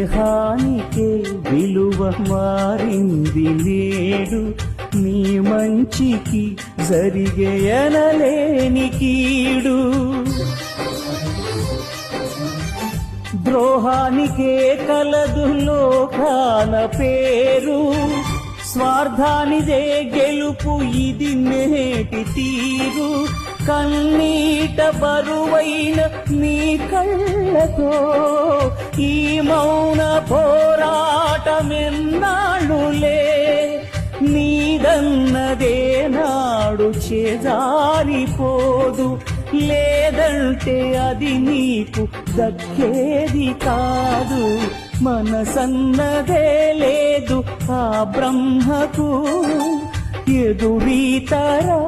స్నేహానికే విలువ మారింది నేడు, నీ మంచికి జరిగే ఎనలేని కీడు. ద్రోహానికే కలదు లోకాన పేరు, స్వార్థానిదే గెలుపు ఇది నేటి తీరు. కన్నీట బరువైన నీ కళ్ళతో ఈ మౌన పోరాటమెన్నాళ్ళులే, నీదన్నదే నాడు చేజారిపోదు, లేదంటే అది నీకు దక్కేది కాదు. మనసన్నదే లేదు ఆ బ్రహ్మకు ఎదురీతరా.